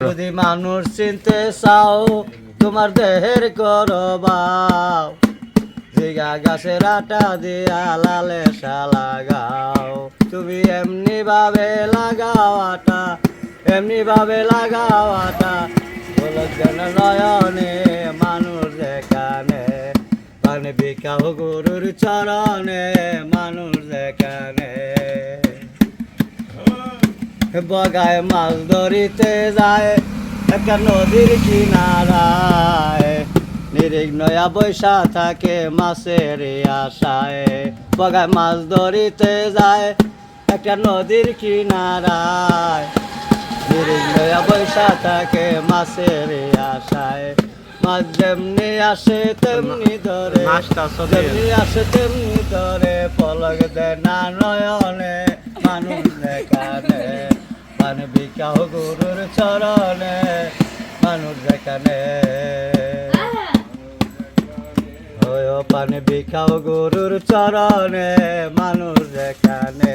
যদি মানুষ চিনতে চাও তোমার দেহের করবাও জিগা গাছের আটা দিয়া লালে লাগাও তুমি এমনি ভাবে লাগাও আটা এমনি ভাবে লাগাও আটা বলক যেন নয়নে মানুষ যেখানে পানি বিকাও গরুর চরণে মানুষ যেখানে বগায় মাছ ধরিতে যায় একটা নদীর কিনারায় নিরিগ নয়া বৈশা থাকে মাছের আশায় বগায় মাছ ধরিতে যায় একটা নদীর কিনারায় নিরিগ নয়া বৈশা থাকে মাছের আশায় মাছ যেমনি আসে তেমনি ধরে যেমনি আসে তেমনি ধরে পলক দেয় না নয়নে মানুষ যেখানে পানি বিকাও গরুর চরণে মানুষ যেখানে পানি বিকাও গরুর চরণে মানুষ যেখানে।